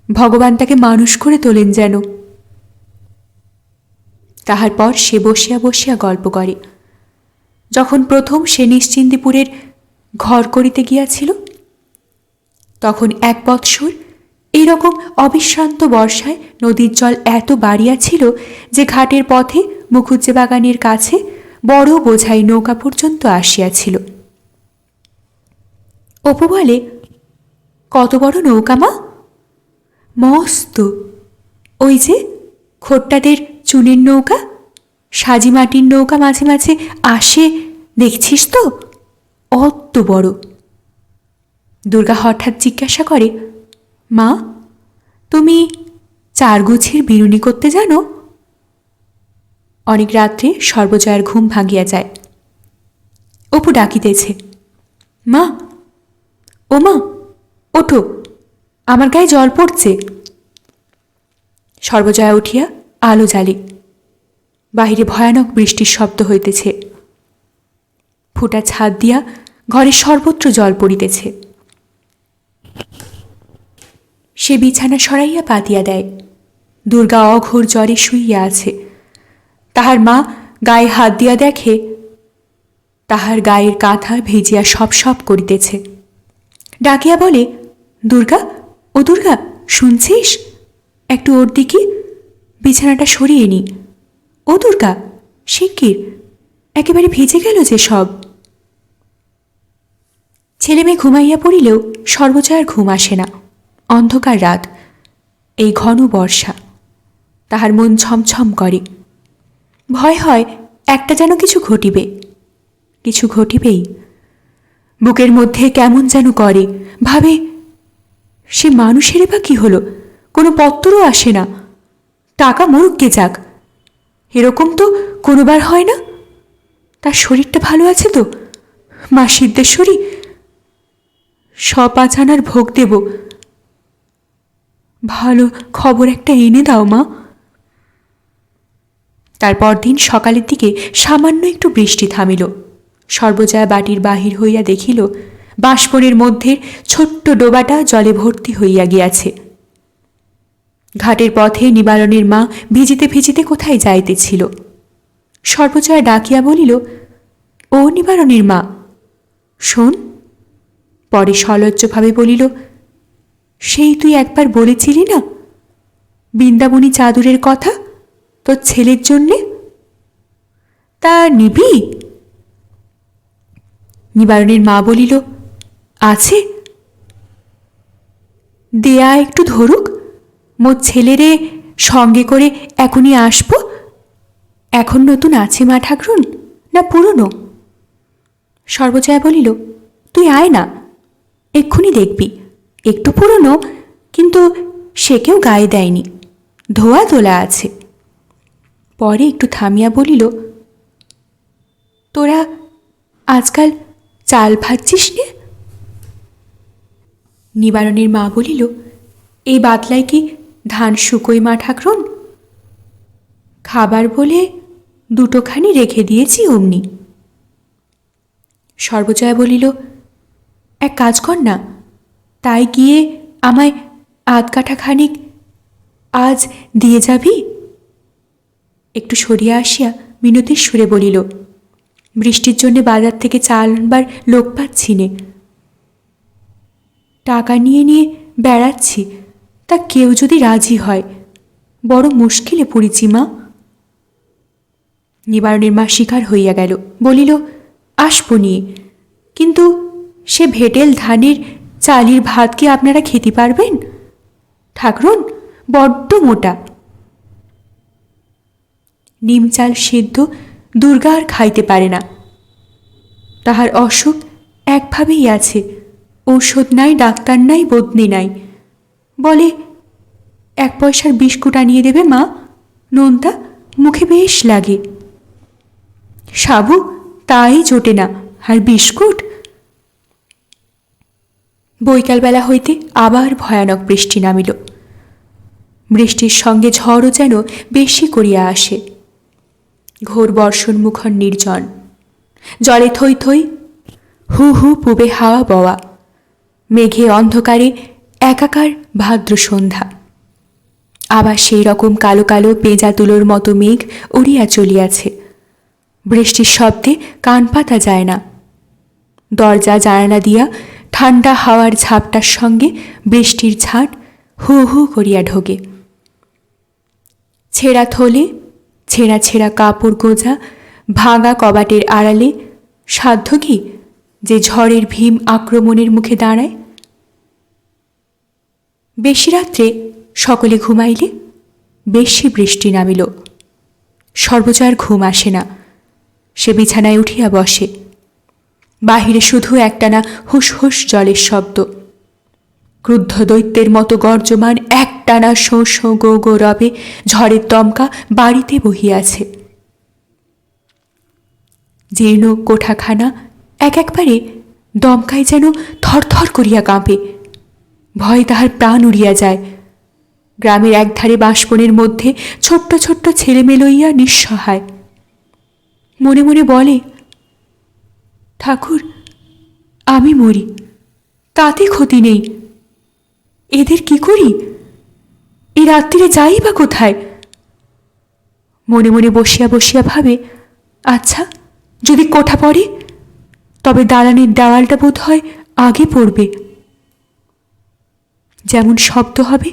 ভগবান তাকে মানুষ করে তোলেন যেন। তাহার পর সে বসিয়া বসিয়া গল্প করে। যখন প্রথম সে নিশ্চিন্দিপুরের ঘর করিতে গিয়াছিল, তখন 1 বৎসর এইরকম অবিশ্রান্ত বর্ষায় নদীর জল এত বাড়িয়াছিল যে ঘাটের পথে মুখুজ্জে বাগানের কাছে বড় বোঝাই নৌকা পর্যন্ত আসিয়াছিল। অপু বলে, কত বড় নৌকা মা? মস্ত। ওই যে খোট্টাদের চুনের নৌকা, সাজি মাটির নৌকা মাঝে মাঝে আসে, দেখছিস তো, অত বড়। দুর্গা হঠাৎ জিজ্ঞাসা করে, মা তুমি 4 গুছির বিরুনি করতে জানো? অনেক রাত্রে সর্বজয়ার ঘুম ভাঙিয়া যায়। অপু ডাকিতেছে, মা, ও মা, ওঠো, আমার গায়ে জল পড়ছে। সর্বজয়া উঠিয়া আলো জ্বালে। বাহিরে ভয়ানক বৃষ্টির শব্দ হইতেছে। ফুটা ছাদ দিয়া ঘরের সর্বত্র জল পড়িতেছে। সে বিছানা সরাইয়া পাতিয়া দেয়। দুর্গা অঘোর জ্বরে শুইয়া আছে। তাহার মা গায়ে হাত দিয়া দেখে, তাহার গায়ের কাঁথা ভিজিয়া সপ সপ করিতেছে। ডাকিয়া বলে, দুর্গা, ও দুর্গা, শুনছিস? একটু ওর দিকে, বিছানাটা সরিয়ে নি। ও দুর্গা, শিগগির, একেবারে ভিজে গেল যে সব। ছেলে মেয়ে ঘুমাইয়া পড়িলেও সর্বজয়ার ঘুম আসে না। অন্ধকার রাত, এই ঘন বর্ষা। তাহার মন ছমছম করে। ভয় হয় একটা যেন কিছু ঘটিবে, কিছু ঘটিবেই। বুকের মধ্যে কেমন যেন করে, ভাবে সে মানুষেরই বা কি হলো, কোনো পত্তরও আসে না, টাকা মরুককে যাক, এরকম তো কোনোবার হয় না। তার শরীরটা ভালো আছে তো? মা সিদ্ধেশ্বরী, 5 আনার ভোগ দেব, ভালো খবর একটা এনে দাও মা। তারপর দিন সকালের দিকে সামান্য একটু বৃষ্টি থামিল। সর্বজয়া বাটির বাহির হইয়া দেখিল বাঁশবনের মধ্যে ছোট্ট ডোবাটা জলে ভর্তি হইয়া গিয়াছে। ঘাটের পথে নিবারণের মা ভিজিতে ভিজিতে কোথায় যাইতেছিল। সর্বজয়া ডাকিয়া বলিল, ও নিবারণের মা, শোন। পরে সলজ্জভাবে বলিল, সেই তুই একবার বলেছিলি না বৃন্দাবনী চাদরের কথা তোর ছেলের জন্যে, তা নিবি? নিবারণের মা বলিল, আছে, দেয়া একটু ধরুক, মোর ছেলেরে সঙ্গে করে এখনই আসব। এখন নতুন আছে মা ঠাকরুন, না পুরনো? সর্বজয়া বলিল, তুই আয় না, এক্ষুনি দেখবি, একটু পুরনো, কিন্তু সে কেউ গায়ে দেয়নি, ধোয়া তোলা আছে। পরে একটু থামিয়া বলিল, তোরা আজকাল চাল ভাজছিস নে? নিবারণের মা বলিল, এই বাতলায় কি ধান শুকোয় মা ঠাকরুন? খাবার বলে 2খানি রেখে দিয়েছি অমনি। সর্বজয়া বলিল, এক কাজ কর না, তাই গিয়ে আমায় 1/2 কাঠা খানিক আজ দিয়ে যাবি? একটু সরিয়া আসিয়া মিনতির সুরে বলিল, বৃষ্টির জন্যে বাজার থেকে চাল আনবার লোক পাচ্ছি নে, টাকা নিয়ে নিয়ে বেড়াচ্ছি, তা কেউ যদি রাজি হয়, বড় মুশকিলে পড়েছি মা। নিবারণের মা শিকার হইয়া গেল, বলিল, আসব নিয়ে, কিন্তু সে ভেটেল ধানের চালির ভাত কি আপনারা খেতে পারবেন ঠাকরুন? বড্ড মোটা। নিম চাল সিদ্ধ দুর্গা আর খাইতে পারে না, তাহার অসুখ একভাবেই আছে, ঔষধ নাই, ডাক্তার নাই, বদনি নাই। বলে 1 পয়সার বিস্কুট আনিয়ে দেবে মা, নোনতা মুখে বেশ লাগে। সাবু তাই জোটে না, আর বিস্কুট। বৈকালবেলা হইতে আবার ভয়ানক বৃষ্টি নামিল। বৃষ্টির সঙ্গে ঝড়ও যেন বেশি করিয়া আসে। ঘোর বর্ষণ মুখর নির্জন, জলে থই থই, হু হু পুবে হাওয়া বওয়া, মেঘে অন্ধকারে একাকার ভাদ্র সন্ধ্যা। আবার সেই রকম কালো কালো পেঁজা তুলোর মতো মেঘ উড়িয়া চলিয়াছে। বৃষ্টির শব্দে কান পাতা যায় না। দরজা জানালা দিয়া ঠান্ডা হাওয়ার ঝাপটার সঙ্গে বৃষ্টির ঝাঁট হু হু করিয়া ঢোকে। ছেঁড়া থলে, ছেঁড়া ছেঁড়া কাপড় গোজা ভাঙা কবাটের আড়ালে সাধ্য কি যে ঝড়ের ভীম আক্রমণের মুখে দাঁড়ায়? বেশি রাত্রে সকলে ঘুমাইলে বেশি বৃষ্টি নামিল। সর্বজয়ার ঘুম আসে না, সে বিছানায় উঠিয়া বসে। বাহিরে শুধু একটানা হুস হুস জলের শব্দ। ক্রুদ্ধ দৈত্যের মতো গর্জমান একটানা শোঁ শোঁ গো গো রবে ঝড়ের দমকা বাড়িতে বহিয়াছে। জীর্ণ কোঠাখানা একবারে দমকায় যেন থরথর করিয়া কাঁপে। ভয়ে তাহার প্রাণ উড়িয়া যায়। গ্রামের একধারে বাঁশবনের মধ্যে ছোট্ট ছোট্ট ছেলেমেয়ে লইয়া নিঃসহায়। মনে মনে বলে, ঠাকুর, আমি মরি, তাতে ক্ষতি নেই, এদের কি করি? এই রাত্রিরে যাই বা কোথায়? মনে মনে বসিয়া বসিয়া ভাবে, আচ্ছা যদি কোঠা পড়ে, তবে দালানের দেওয়ালটা বোধ হয় আগে পড়বে। যেমন শব্দ হবে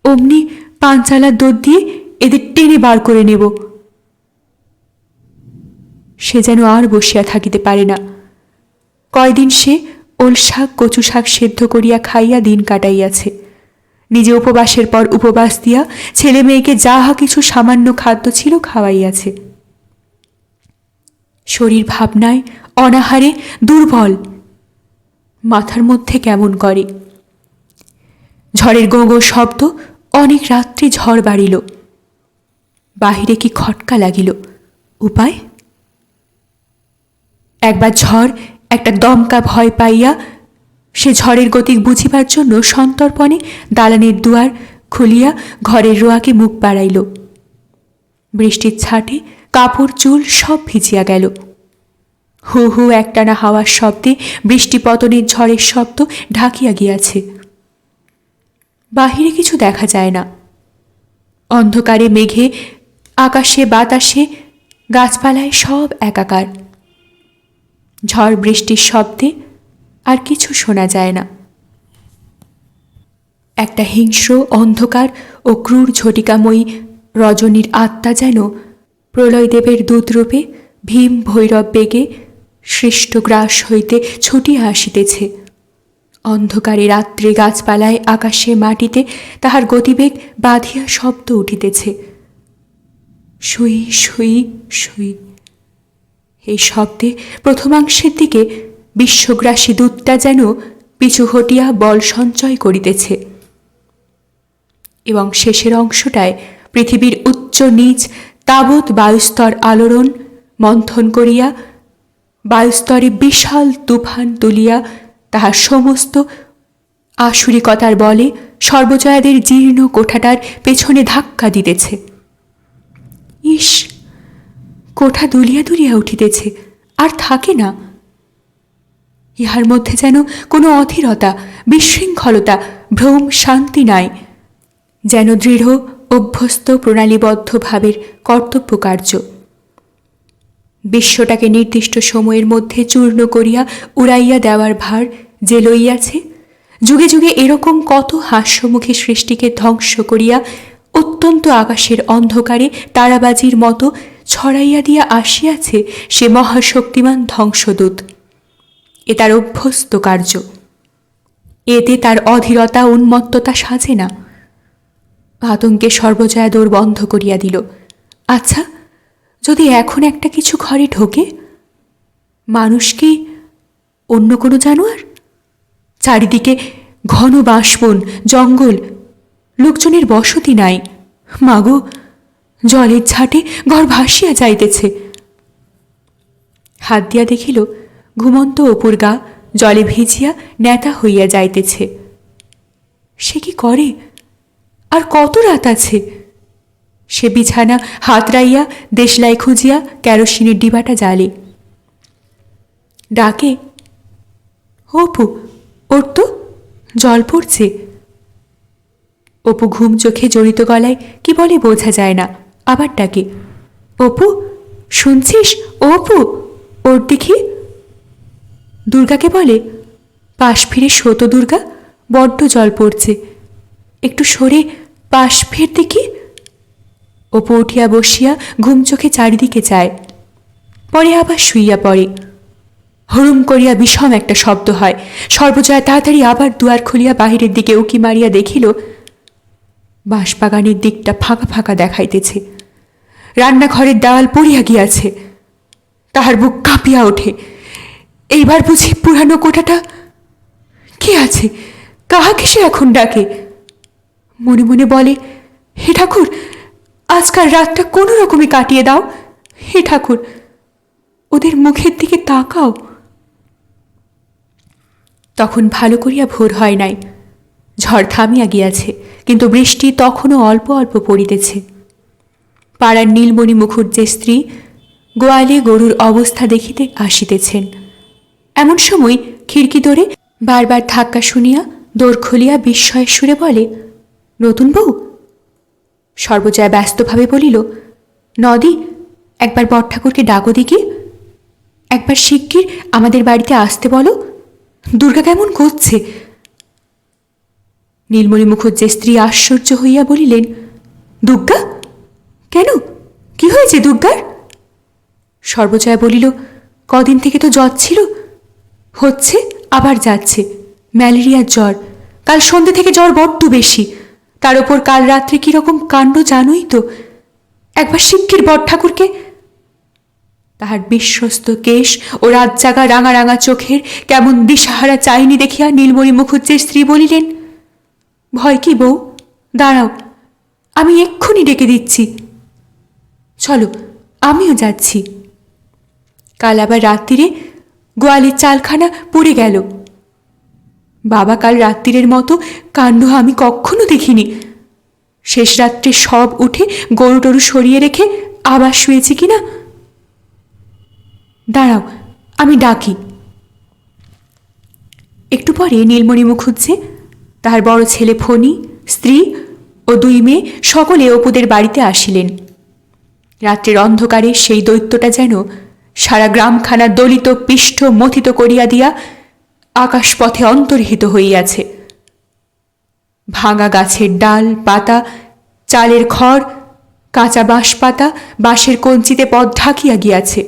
অমনি পাঞ্চালার দৌড় দিয়ে এদের টেনে বার করে নেব। সে যেন আর বসিয়া থাকিতে পারে না। কয়দিন সে ওল শাক কচু শাক সেদ্ধ করিয়া খাইয়া দিন কাটাইয়াছে। নিজে উপবাসের পর উপবাস দিয়া ছেলে মেয়েকে যাহা কিছু সামান্য খাদ্য ছিল খাওয়াইয়াছে। শরীর ভাবনায় অনাহারে দুর্বল, মাথার মধ্যে কেমন করে। ঝড়ের গো গো শব্দ, অনেক রাত্রি ঝড় বাড়িল। বাহিরে কি খটকা লাগিল, উপায়? একবার ঝড় একটা দমকা ভয় পাইয়া সে ঝড়ের গতি বুঝিবার জন্য সন্তর্পণে দালানের দুয়ার খুলিয়া ঘরের রোয়াকে মুখ বাড়াইল। বৃষ্টির ছাটে কাপড় চুল সব ভিজিয়া গেল। হু হু একটানা হাওয়ার শব্দে বৃষ্টি পতনের ঝড়ের শব্দ ঢাকিয়া গিয়াছে। বাহিরে কিছু দেখা যায় না। অন্ধকারে মেঘে, আকাশে, বাতাসে, গাছপালায় সব একাকার। ঝড় বৃষ্টির শব্দে আর কিছু শোনা যায় না। একটা হিংস্র, অন্ধকার ও ক্রূর ঝটিকাময়ী রজনীর আত্মা যেন প্রলয়দেবের দূতরূপে ভীম ভৈরব বেগে সৃষ্ট গ্রাস হইতে ছুটিয়া আসিতেছে। অন্ধকারে রাত্রে গাছপালায়, আকাশে, মাটিতে তাহার গতিবেগ বাঁধিয়া শব্দ উঠিতেছে, সুই সুই সুই। এই শব্দে প্রথমাংশের দিকে বিশ্বগ্রাসী দূতটা যেন পিছু হটিয়া বল সঞ্চয় করিতেছে এবং শেষের অংশটায় পৃথিবীর উচ্চ নীচ তাবৎ বায়ুস্তর আলোড়ন মন্থন করিয়া বায়ুস্তরে বিশাল তুফান তুলিয়া তাহার সমস্ত আসুরিকতার বলে সর্বজয়াদের জীর্ণ কোঠাটার পেছনে ধাক্কা দিতেছে। ইস, কোঠা দুলিয়া দুলিয়া উঠিতেছে, আর থাকে না। ইহার মধ্যে যেন কোনো অধীরতা, বিশৃঙ্খলতা, ভ্রম, শান্তি নাই, যেন দৃঢ় অভ্যস্ত প্রণালীবদ্ধ ভাবের কর্তব্য কার্য। বিশ্বটাকে নির্দিষ্ট সময়ের মধ্যে চূর্ণ করিয়া উড়াইয়া দেওয়ার ভার যে লইয়াছে, যুগে যুগে এরকম কত হাস্যমুখী সৃষ্টিকে ধ্বংস করিয়া অত্যন্ত আকাশের অন্ধকারে তারাবাজির মতো ছড়াইয়া দিয়া আসিয়াছে সে মহাশক্তিমান ধ্বংসদূত। এ তার অভ্যস্ত কার্য। এতে তার অধীরতা, উন্মত্ততা সাজে না। আতঙ্কে সর্বজয়া দৌড় বন্ধ করিয়া দিল। আচ্ছা, যদি এখন একটা কিছু ঘরে ঢোকে? মানুষ কি অন্য কোনো জানোয়ার? চারিদিকে ঘন বাঁশবন, জঙ্গল, লোকজনের বসতি নাই। মাগো, জলের ঝাঁটে ঘর ভাসিয়া যাইতেছে। হাত দিয়া দেখিল ঘুমন্ত অপুর গা জলে ভিজিয়া নেতা হইয়া যাইতেছে। সে কি করে? আর কত রাত আছে? সে বিছানা হাতড়াইয়া দেশলাই খুঁজিয়া কেরোসিনের ডিবাটা জ্বালে। ডাকে, অপু, ওর তো জল পড়ছে। অপু ঘুম চোখে জড়িত গলায় কি বলে বোঝা যায় না, আবার ডাকে, অপু শুনছিস? অপু, ওর দেখি। দুর্গাকে বলে, পাশ ফিরে শোতো দুর্গা, বড্ড জল পড়ছে, একটু সরে পাশ ফের দেখি। অপু উঠিয়া বসিয়া ঘুম চোখে চারিদিকে চায়, পরে আবার শুইয়া পড়ে। হরুম করিয়া বিষম একটা শব্দ হয়। সর্বজয়া তাড়াতাড়ি আবার দুয়ার খুলিয়া বাহিরের দিকে উকি মারিয়া দেখিল বাঁশবাগানের দিকটা ফাঁকা ফাঁকা দেখাইতেছে। রান্নাঘরের দেওয়াল পড়িয়া গিয়াছে। তাহার বুক কাঁপিয়া ওঠে। এইবার বুঝি পুরানো কোঠাটা? কে আছে? কাহাকে সে এখন ডাকে? মনে মনে বলে, হে ঠাকুর, আজকাল রাতটা কোনো রকমে কাটিয়ে দাও। হে ঠাকুর, ওদের মুখের দিকে তাকাও। তখন ভালো করিয়া ভোর হয় নাই। ঝড় থামিয়া গিয়াছে, কিন্তু বৃষ্টি তখনও অল্প অল্প পড়িতেছে। পাড়ার নীলমণি মুখুজ্জের স্ত্রী গোয়ালে গরুর অবস্থা দেখিতে আসিতেছেন। এমন সময় খিড়কি দোরে বারবার ধাক্কা শুনিয়া দোর খুলিয়া বিস্ময়ের সুরে বলে, নতুন বউ? সর্বজয়া ব্যস্তভাবে বলিল, নদি, একবার বড়ঠাকুরকে ডাকো দিকে, একবার শিগগির আমাদের বাড়িতে আসতে বলো। দুর্গা কেমন করছে? নীলমণি মুখুজ্জের স্ত্রী আশ্চর্য হইয়া বলিলেন, দুর্গা? কেন, কি হয়েছে দুর্গার? সর্বজয়া বলিল, কদিন থেকে তো জ্বর ছিল, হচ্ছে আবার যাচ্ছে, ম্যালেরিয়ার জ্বর। কাল সন্ধ্যে থেকে জ্বর বড্ড বেশি। তার ওপর কাল রাত্রে কিরকম কাণ্ড জানোই তো। একবার শিক্ষির বড় ঠাকুরকে। তাহার বিশ্বস্ত কেশ ও রাত জাগা রাঙা রাঙা চোখের কেমন দিশাহারা চাইনি দেখিয়া নীলমণি মুখুজ্জের স্ত্রী বলিলেন, ভয় কি বউ, দাঁড়াও, আমি এক্ষুনি ডেকে দিচ্ছি। চলো, আমিও যাচ্ছি। কাল আবার রাত্রিরে গোয়ালের চালখানা পুড়ে গেল। বাবা, কাল রাত্রিরের মতো কাণ্ড আমি কখনো দেখিনি। শেষ রাত্রে সব উঠে গরু টরু সরিয়ে রেখে আবার শুয়েছি কিনা। দাঁড়াও, আমি ডাকি। একটু পরে নীলমণি মুখুজ্জে, তাহার বড় ছেলে ফণি, স্ত্রী ও 2 মেয়ে সকলে অপুদের বাড়িতে আসিলেন। রাত্রের অন্ধকারে সেই দৈত্যটা যেন সারা গ্রামখানা দলিত পিষ্ট মথিত করিয়া দিয়া আকাশপথে অন্তর্হিত হইয়াছে। ভাঙা গাছের ডাল পাতা, চালের খড়, কাঁচা বাঁশ পাতা, বাঁশের কঞ্চিতে পথ ঢাকিয়া গিয়াছে।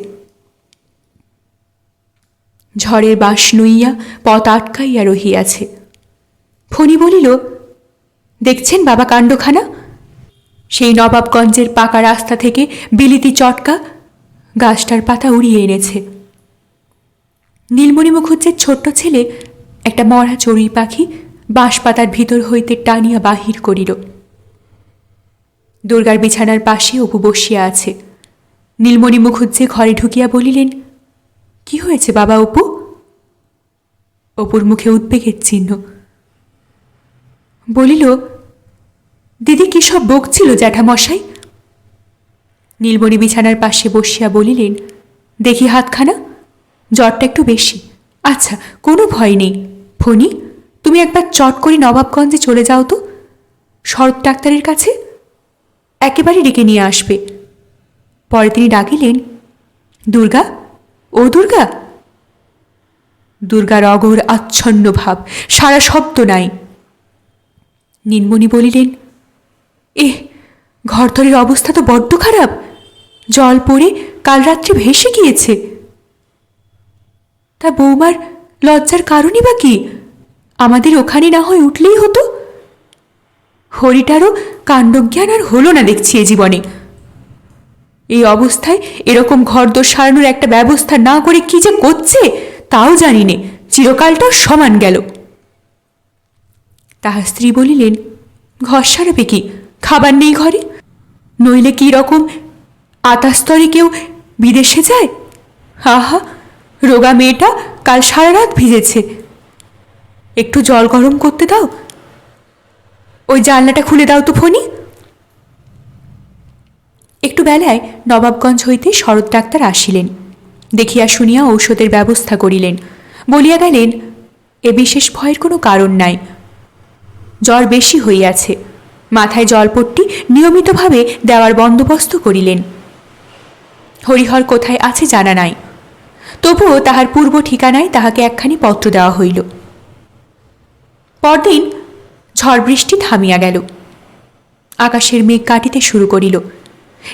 ঝড়ের বাঁশ নুইয়া পথ আটকাইয়া রহিয়াছে। ফণি বলিল, দেখছেন বাবা কাণ্ডখানা? সেই নবাবগঞ্জের পাকা রাস্তা থেকে বিলিতি চটকা গাছটার পাতা উড়িয়ে এনেছে। নীলমণি মুখুজ্জের ছোট্ট ছেলে একটা মরা চড়ুই পাখি বাঁশ পাতার ভিতর হইতে টানিয়া বাহির করিল। দুর্গার বিছানার পাশে অপু বসিয়া আছে। নীলমণি মুখুজ্জে ঘরে ঢুকিয়া বলিলেন, কি হয়েছে বাবা অপু? অপুর মুখে উদ্বেগের চিহ্ন। বলিল, দিদি কি সব বকছিল জ্যাঠামশাই? নীলমণি বিছানার পাশে বসিয়া বলিলেন, দেখি হাতখানা, জ্বরটা একটু বেশি। আচ্ছা, কোনো ভয় নেই। ফণি, তুমি একবার চট করে নবাবগঞ্জে চলে যাও তো, শরৎ ডাক্তারের কাছে, একেবারে ডেকে নিয়ে আসবে। পরে তিনি ডাকিলেন, দুর্গা, ও দুর্গা। দুর্গার অঘোর আচ্ছন্ন ভাব, সারা শব্দ নাই। নীলমণি বলিলেন, ঘরদরের অবস্থা তো বড্ড খারাপ, জল পড়ে কাল রাত্রে ভেসে গিয়েছে। তা বৌমার লজ্জার কারণই বা কি? আমাদের ওখানে না হয় উঠলেই হতো। হরিটারও কাণ্ডজ্ঞান আর হলো না দেখছি এ জীবনে। এই অবস্থায় এরকম ঘরদোর সারানোর একটা ব্যবস্থা না করে কি যে করছে তাও জানি নে, চিরকালটাও সমান গেল। তাহার স্ত্রী বলিলেন, ঘর সারাবে কি? খাবার নেই ঘরে, নইলে কি রকম আতাস্তরে কেউ বিদেশে যায়? আহা, রোগা মেয়েটা কাল সারা রাত ভিজেছে। একটু জল গরম করতে দাও, ওই জানলাটা খুলে দাও তো ফণি। একটু বেলায় নবাবগঞ্জ হইতে শরৎ ডাক্তার আসিলেন। দেখিয়া শুনিয়া ঔষধের ব্যবস্থা করিলেন। বলিয়া গেলেন, এ বিশেষ ভয়ের কোনো কারণ নাই, জ্বর বেশি হইয়াছে। মাথায় জলপট্টি নিয়মিতভাবে দেওয়ার বন্দোবস্ত করিলেন। হরিহর কোথায় আছে জানা নাই, তবুও তাহার পূর্ব ঠিকানায় তাহাকে একখানি পত্র দেওয়া হইল। পরদিন ঝড় বৃষ্টি থামিয়া গেল। আকাশের মেঘ কাটিতে শুরু করিল।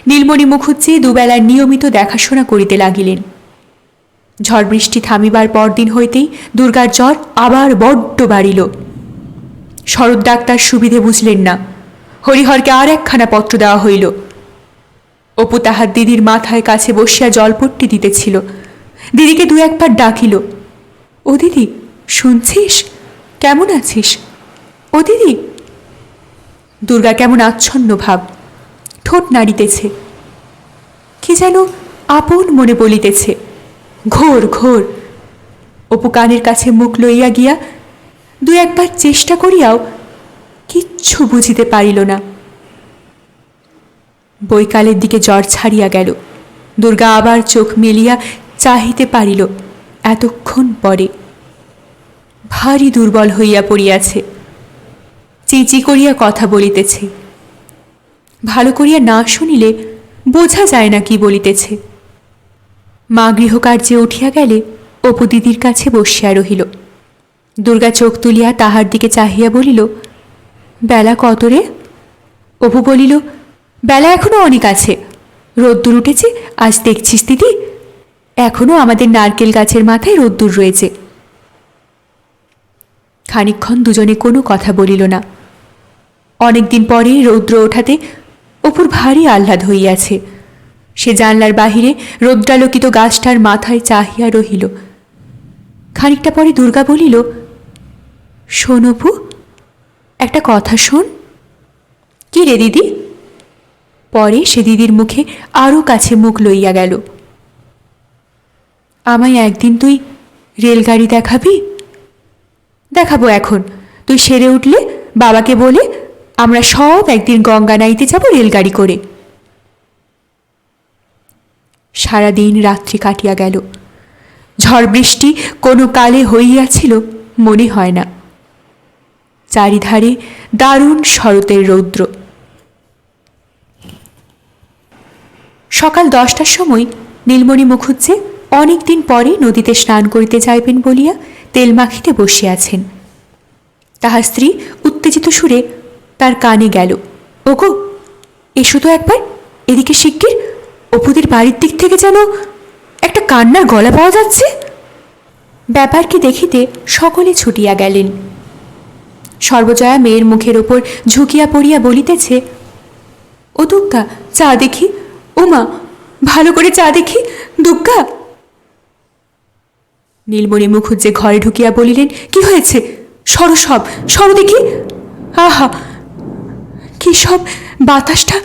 নীলমণি মুখুজ্জে দুবেলার নিয়মিত দেখাশোনা করিতে লাগিলেন। ঝড় বৃষ্টি থামিবার পরদিন হইতেই দুর্গার জ্বর আবার বড্ড বাড়িল। শরৎ ডাক্তার সুবিধে বুঝলেন না। হরিহরকে আর একখানা পত্র দেওয়া হইল। অপু তাহার দিদির মাথায় কাছে বসিয়া জলপট্টি দিতেছিল। দিদিকে 2-1 বার ডাকিল, ও দিদি, শুনছিস? কেমন আছিস? ও দিদি। দুর্গা কেমন আচ্ছন্ন ভাব, ঠোঁট নাড়িতেছে, কি যেন আপন মনে বলিতেছে, ঘোর ঘোর। অপু কানের কাছে মুখ লইয়া গিয়া 2-1 বার চেষ্টা করিয়াও কিচ্ছু বুঝিতে পারিল না। বৈকালের দিকে জ্বর ছাড়িয়া গেল। দুর্গা আবার চোখ মেলিয়া চাহিতে পারিল। এতক্ষণ পরে ভারী দুর্বল হইয়া পড়িয়াছে, চিচি করিয়া কথা বলিতেছে। ভালো করিয়া না শুনিলে বোঝা যায় না কি বলিতেছে। মা গৃহকার্যে উঠিয়া গেলে অপু দিদির কাছে বসিয়া রহিল। দুর্গা চোখ তুলিয়া তাহার দিকে চাহিয়া বলিল, বেলা কত রে? অপু বলিল, বেলা এখনো অনেক আছে, রোদ্দুর উঠেছে আজ দেখছিস দিদি, এখনো আমাদের নারকেল গাছের মাথায় রোদ্দুর রয়েছে। খানিকক্ষণ দুজনে কোনো কথা বলিল না। অনেকদিন পরে রৌদ্র ওঠাতে অপুর ভারী আহ্লাদ হইয়াছে। সে জানলার বাহিরে রৌদ্রালোকিত গাছটার মাথায় চাহিয়া রহিল। খানিকটা পরে দুর্গা বলিল, শোন অপু, একটা কথা শোন। কি রে দিদি? পরে সে দিদির মুখে আরও কাছে মুখ লইয়া গেল। আমায় একদিন তুই রেলগাড়ি দেখাবি? দেখাবো এখন। তুই সেরে উঠলে বাবাকে বলে আমরা সব একদিন গঙ্গা নাইতে যাব রেলগাড়ি করে। সারাদিন রাত্রি কাটিয়া গেল। ঝড় বৃষ্টি কোনো কালে হইয়াছিল মনে হয় না। চারিধারে দারুণ শরতের রৌদ্র। সকাল 10টার সময় নীলমণি মুখুজ্জে অনেক দিন পরে নদীতে স্নান করিতে যাইবেন বলিয়া তেল মাখিতে বসিয়াছেন। তাহার স্ত্রী উত্তেজিত সুরে তার কানে গেল, ওগো এসো তো একবার, এদিকে শিগগির। অপুদের বাড়ির দিক থেকে যেন একটা কান্নার গলা পাওয়া যাচ্ছে। ব্যাপার কি দেখিতে সকলে ছুটিয়া গেলেন। সর্বজয়া মেয়ের মুখের ওপর ঝুঁকিয়া পড়িয়া বলিতেছে, ও দুগ্গা, চা দেখি। ও মা, ভালো করে চা দেখি, দুগ্গা। নীলমণি মুখুজ্জে ঘরে ঢুকিয়া বলিলেন, কি হয়েছে? সরো সব, সরো দেখি। আহা, কি সব, বাতাসটা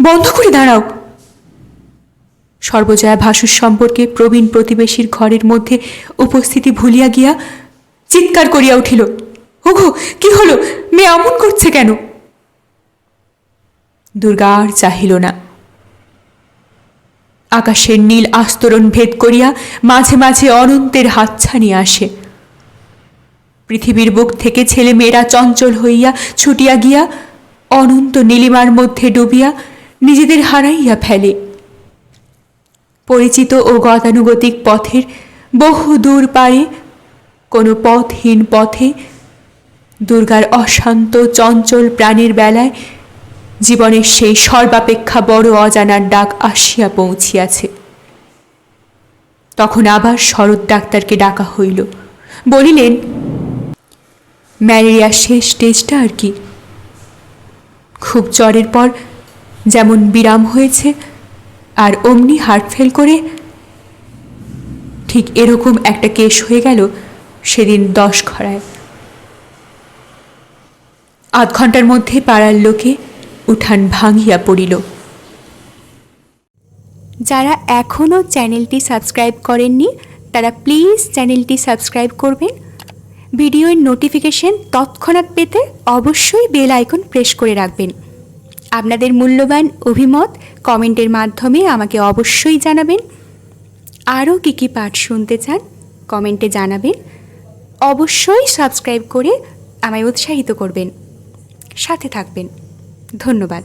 বন্ধ করে দাঁড়াও। সর্বজয়া ভাসুর সম্পর্কে প্রবীণ প্রতিবেশীর ঘরের মধ্যে উপস্থিতি ভুলিয়া গিয়া চিৎকার করিয়া উঠিল, ওগো কি হলো? মেয়ে অমন করছে কেন? দুর্গা আর চাহিল না। আকাশের নীল আস্তরণ ভেদ করিয়া মাঝে মাঝে অনন্তের হাতছানি আসে। পৃথিবীর বুক থেকে ছেলে মেয়েরা চঞ্চল হইয়া ছুটিয়া গিয়া অনন্ত নীলিমার মধ্যে ডুবিয়া নিজেদের হারাইয়া ফেলে। পরিচিত ও গতানুগতিক পথের বহু দূর পারে কোনো পথহীন পথে দুর্গার অশান্ত চঞ্চল প্রাণের বেলায় জীবনের সেই সর্বাপেক্ষা বড় অজানার ডাক আসিয়া পৌঁছিয়াছে। তখন আবার শরৎ ডাক্তারকে ডাকা হইল। বলিলেন, ম্যালেরিয়ার শেষ স্টেজটা আর কি। খুব জ্বরের পর যেমন বিরাম হয়েছে আর অমনি হার্ট ফেল করে, ঠিক এরকম একটা কেস হয়ে গেল সেদিন 10 ঘড়ায়। আধ ঘন্টার মধ্যে পাড়ার লোকে উঠান ভাঙিয়া পড়িল। যারা এখনও চ্যানেলটি সাবস্ক্রাইব করেননি তারা প্লিজ চ্যানেলটি সাবস্ক্রাইব করবেন। ভিডিওর নোটিফিকেশন তৎক্ষণাৎ পেতে অবশ্যই বেল আইকন প্রেস করে রাখবেন। আপনাদের মূল্যবান অভিমত কমেন্টের মাধ্যমে আমাকে অবশ্যই জানাবেন। আরও কী কী পাঠ শুনতে চান কমেন্টে জানাবেন। অবশ্যই সাবস্ক্রাইব করে আমায় উৎসাহিত করবেন, সাথে থাকবেন। ধন্যবাদ।